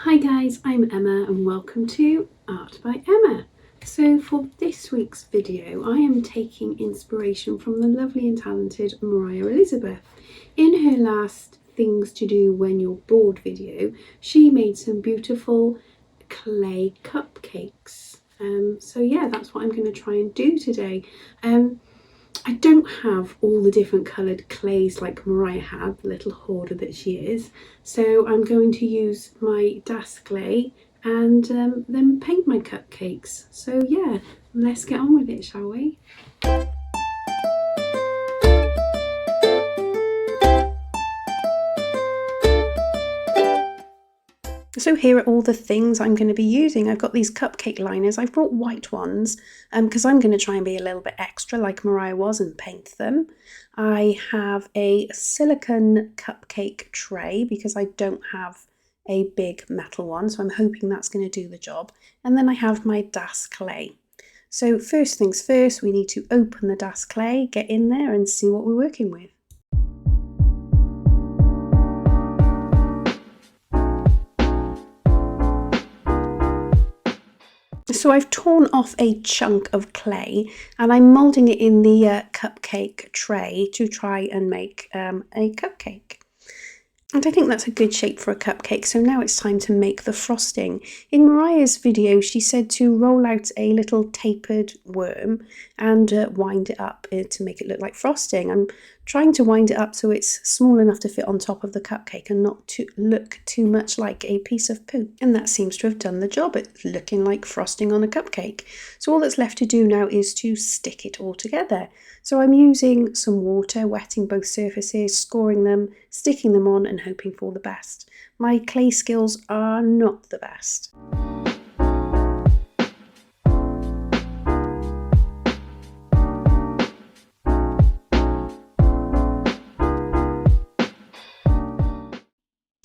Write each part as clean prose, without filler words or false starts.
Hi guys, I'm Emma and welcome to Art by Emma. So for this week's video I am taking inspiration from the lovely and talented Moriah Elizabeth. In her last Things to Do When You're Bored video, she made some beautiful clay cupcakes. So yeah, that's what I'm going to try and do today. I don't have all the different coloured clays like Moriah had, the little hoarder that she is. So I'm going to use my Das clay and then paint my cupcakes. So yeah, let's get on with it, shall we? So here are all the things I'm going to be using. I've got these cupcake liners. I've brought white ones because I'm going to try and be a little bit extra like Moriah was and paint them. I have a silicone cupcake tray because I don't have a big metal one, so I'm hoping that's going to do the job. And then I have my Das clay. So first things first, we need to open the Das clay, get in there and see what we're working with. So I've torn off a chunk of clay and I'm moulding it in the cupcake tray to try and make a cupcake. And I think that's a good shape for a cupcake, so now it's time to make the frosting. In Moriah's video, she said to roll out a little tapered worm and wind it up to make it look like frosting. I'm trying to wind it up so it's small enough to fit on top of the cupcake and not to look too much like a piece of poo. And that seems to have done the job. It's looking like frosting on a cupcake. So all that's left to do now is to stick it all together. So I'm using some water, wetting both surfaces, scoring them, sticking them on and hoping for the best. My clay skills are not the best.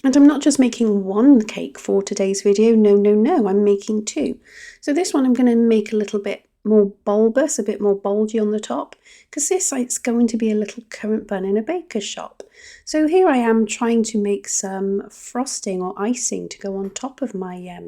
And I'm not just making one cake for today's video, no, I'm making two. So this one I'm going to make a little bit more bulbous, a bit more bulgy on the top, because this is going to be a little currant bun in a baker's shop. So here I am trying to make some frosting or icing to go on top of my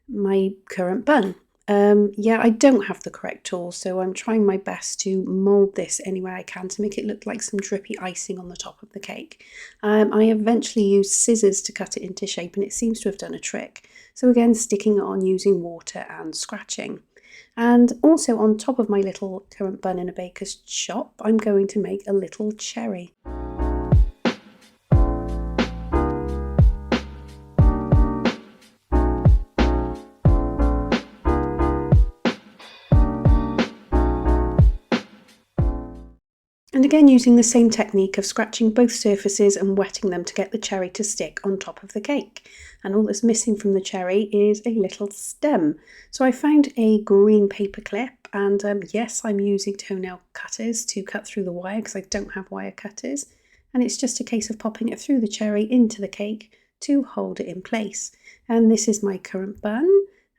my currant bun. Yeah, I don't have the correct tools, so I'm trying my best to mould this any way I can to make it look like some drippy icing on the top of the cake. I eventually used scissors to cut it into shape and it seems to have done a trick. So again, sticking it on using water and scratching. And also on top of my little currant bun in a baker's shop, I'm going to make a little cherry. And again using the same technique of scratching both surfaces and wetting them to get the cherry to stick on top of the cake. And all that's missing from the cherry is a little stem. So I found a green paper clip and yes, I'm using toenail cutters to cut through the wire because I don't have wire cutters. And it's just a case of popping it through the cherry into the cake to hold it in place. And this is my currant bun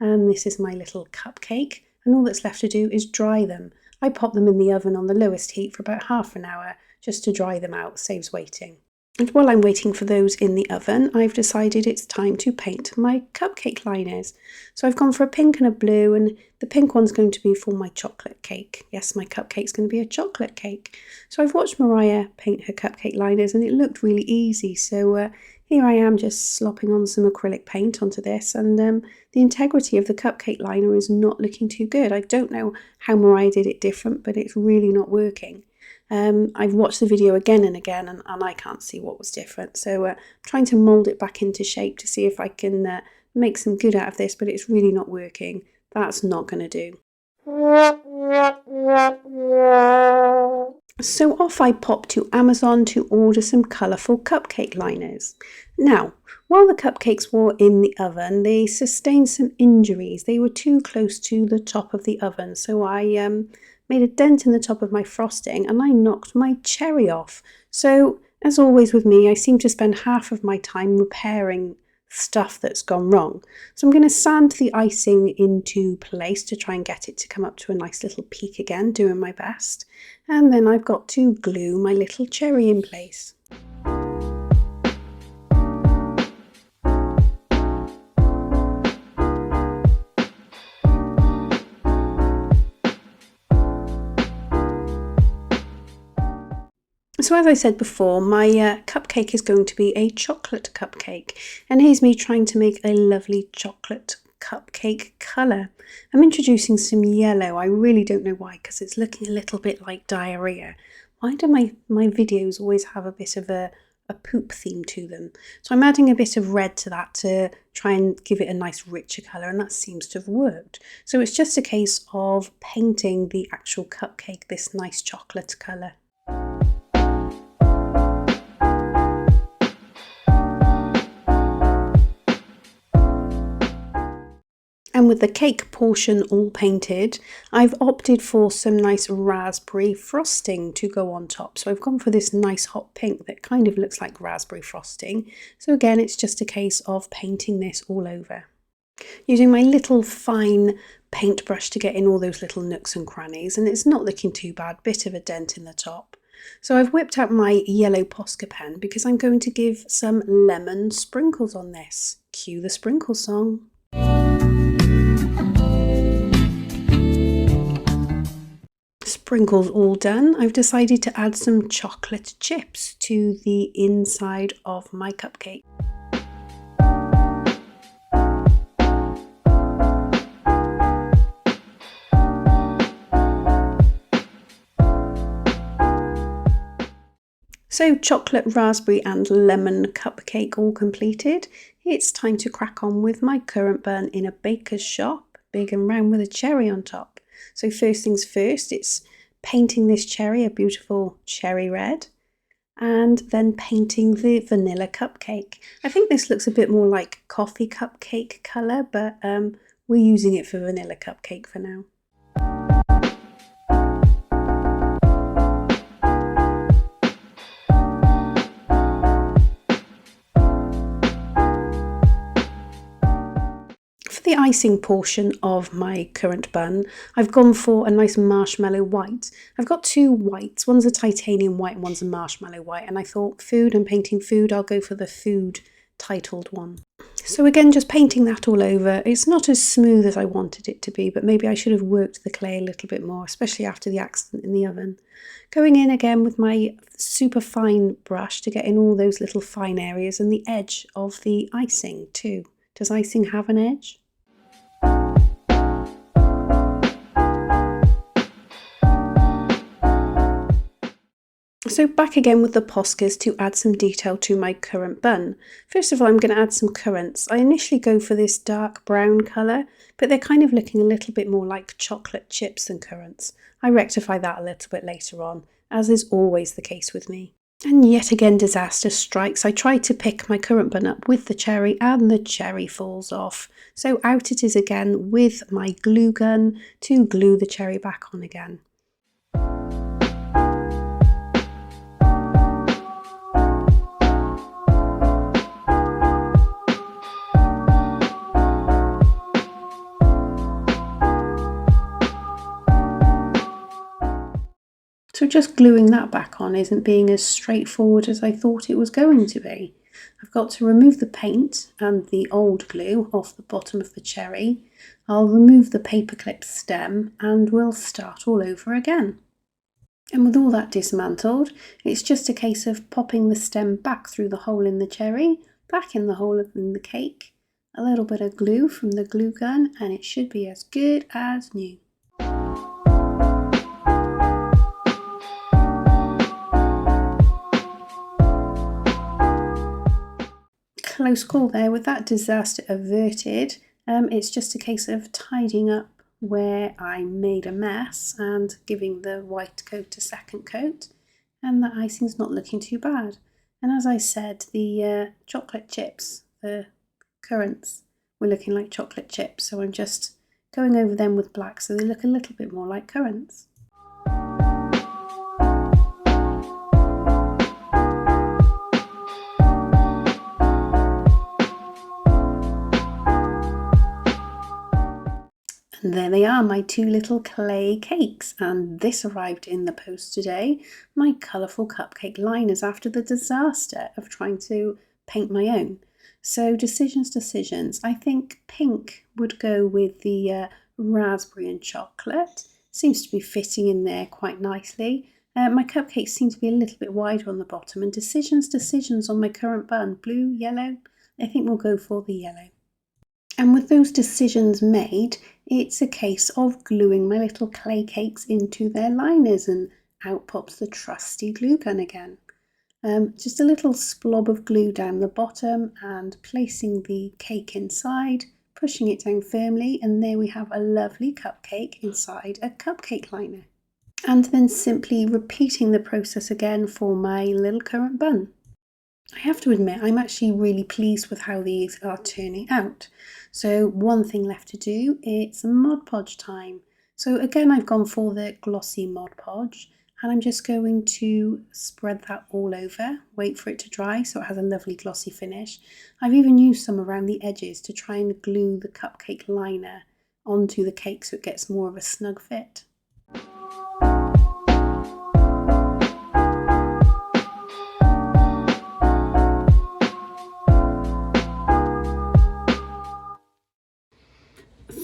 and this is my little cupcake. And all that's left to do is dry them. I pop them in the oven on the lowest heat for about half an hour just to dry them out, saves waiting. And while I'm waiting for those in the oven, I've decided it's time to paint my cupcake liners. So I've gone for a pink and a blue, and the pink one's going to be for my chocolate cake. Yes, my cupcake's going to be a chocolate cake. So I've watched Moriah paint her cupcake liners and it looked really easy. So here I am just slopping on some acrylic paint onto this, and the integrity of the cupcake liner is not looking too good. I don't know how Moriah did it different, but it's really not working. I've watched the video again and again and I can't see what was different. So I'm trying to mould it back into shape to see if I can make some good out of this, but it's really not working. That's not going to do. So off I popped to Amazon to order some colourful cupcake liners. Now, while the cupcakes were in the oven, they sustained some injuries. They were too close to the top of the oven, so I made a dent in the top of my frosting and I knocked my cherry off. So, as always with me, I seem to spend half of my time repairing stuff that's gone wrong. So I'm going to sand the icing into place to try and get it to come up to a nice little peak again, doing my best. And then I've got to glue my little cherry in place. So as I said before, my cupcake is going to be a chocolate cupcake, and here's me trying to make a lovely chocolate cupcake colour. I'm introducing some yellow. I really don't know why, because it's looking a little bit like diarrhea. Why do my videos always have a bit of a poop theme to them? So I'm adding a bit of red to that to try and give it a nice richer colour, and that seems to have worked. So it's just a case of painting the actual cupcake this nice chocolate colour. And with the cake portion all painted, I've opted for some nice raspberry frosting to go on top. So I've gone for this nice hot pink that kind of looks like raspberry frosting. So again, it's just a case of painting this all over. Using my little fine paintbrush to get in all those little nooks and crannies, and it's not looking too bad, bit of a dent in the top. So I've whipped out my yellow Posca pen because I'm going to give some lemon sprinkles on this. Cue the sprinkle song. Sprinkles all done, I've decided to add some chocolate chips to the inside of my cupcake. So chocolate, raspberry and lemon cupcake all completed. It's time to crack on with my currant bun in a baker's shop, big and round with a cherry on top. So first things first, it's painting this cherry a beautiful cherry red, and then painting the vanilla cupcake. I think this looks a bit more like coffee cupcake colour, but we're using it for vanilla cupcake for now. The icing portion of my currant bun, I've gone for a nice marshmallow white. I've got two whites, one's a titanium white and one's a marshmallow white, and I thought food and painting food, I'll go for the food titled one. So again, just painting that all over. It's not as smooth as I wanted it to be, but maybe I should have worked the clay a little bit more, especially after the accident in the oven. Going in again with my super fine brush to get in all those little fine areas and the edge of the icing too. Does icing have an edge? So back again with the Poscas to add some detail to my currant bun. First of all, I'm going to add some currants. I initially go for this dark brown colour, but they're kind of looking a little bit more like chocolate chips than currants. I rectify that a little bit later on, as is always the case with me. And yet again, disaster strikes. I try to pick my currant bun up with the cherry and the cherry falls off. So out it is again with my glue gun to glue the cherry back on again. So just gluing that back on isn't being as straightforward as I thought it was going to be. I've got to remove the paint and the old glue off the bottom of the cherry. I'll remove the paperclip stem and we'll start all over again. And with all that dismantled, it's just a case of popping the stem back through the hole in the cherry, back in the hole in the cake, a little bit of glue from the glue gun, and it should be as good as new. Close call there. With that disaster averted, it's just a case of tidying up where I made a mess and giving the white coat a second coat, and the icing's not looking too bad. And as I said, the chocolate chips, the currants, were looking like chocolate chips, so I'm just going over them with black so they look a little bit more like currants. And there they are, my two little clay cakes, and this arrived in the post today, my colourful cupcake liners after the disaster of trying to paint my own. So decisions. I think pink would go with the raspberry and chocolate. Seems to be fitting in there quite nicely. My cupcakes seem to be a little bit wider on the bottom, and decisions on my currant bun. Blue, yellow? I think we'll go for the yellow. And with those decisions made, it's a case of gluing my little clay cakes into their liners, and out pops the trusty glue gun again. Just a little splob of glue down the bottom and placing the cake inside, pushing it down firmly, and there we have a lovely cupcake inside a cupcake liner. And then simply repeating the process again for my little currant bun. I have to admit, I'm actually really pleased with how these are turning out. So one thing left to do, it's Mod Podge time. So again, I've gone for the glossy Mod Podge, and I'm just going to spread that all over, wait for it to dry so it has a lovely glossy finish. I've even used some around the edges to try and glue the cupcake liner onto the cake so it gets more of a snug fit.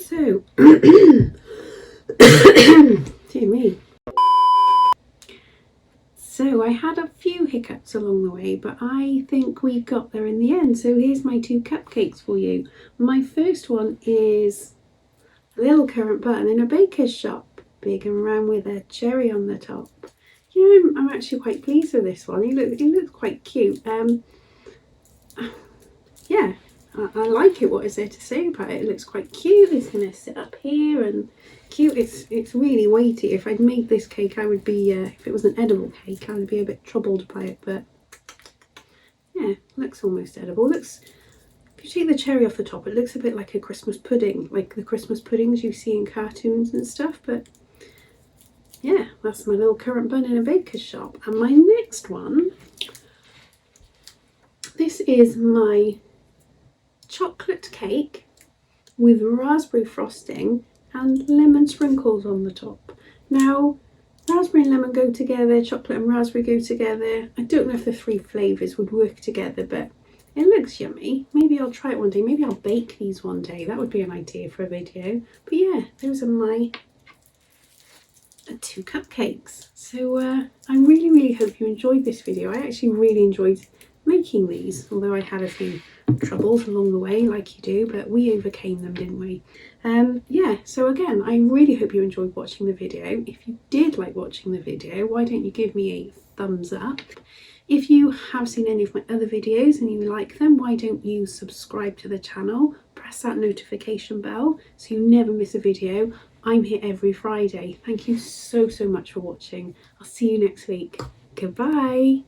So, dear me. So I had a few hiccups along the way, but I think we got there in the end. So here's my 2 cupcakes for you. My first one is a little currant bun in a baker's shop, big and round with a cherry on the top. Yeah, I'm actually quite pleased with this one. He looks quite cute. Yeah, I like it. What is there to say about it? It looks quite cute. It's going to sit up here and cute. It's really weighty. If I'd made this cake, I would be, if it was an edible cake, I would be a bit troubled by it. But yeah, looks almost edible. Looks, if you take the cherry off the top, it looks a bit like a Christmas pudding, like the Christmas puddings you see in cartoons and stuff. But yeah, that's my little currant bun in a baker's shop. And my next one, this is my chocolate cake with raspberry frosting and lemon sprinkles on the top. Now, raspberry and lemon go together, chocolate and raspberry go together. I don't know if the 3 flavours would work together, but it looks yummy. Maybe I'll try it one day. Maybe I'll bake these one day. That would be an idea for a video. But yeah, those are my 2 cupcakes. So I really hope you enjoyed this video. I actually really enjoyed making these, although I had a few troubles along the way, like you do, but we overcame them, didn't we? Yeah, so again, I really hope you enjoyed watching the video. If you did like watching the video, why don't you give me a thumbs up? If you have seen any of my other videos and you like them, why don't you subscribe to the channel, press that notification bell so you never miss a video. I'm here every Friday. Thank you so much for watching. I'll see you next week. Goodbye.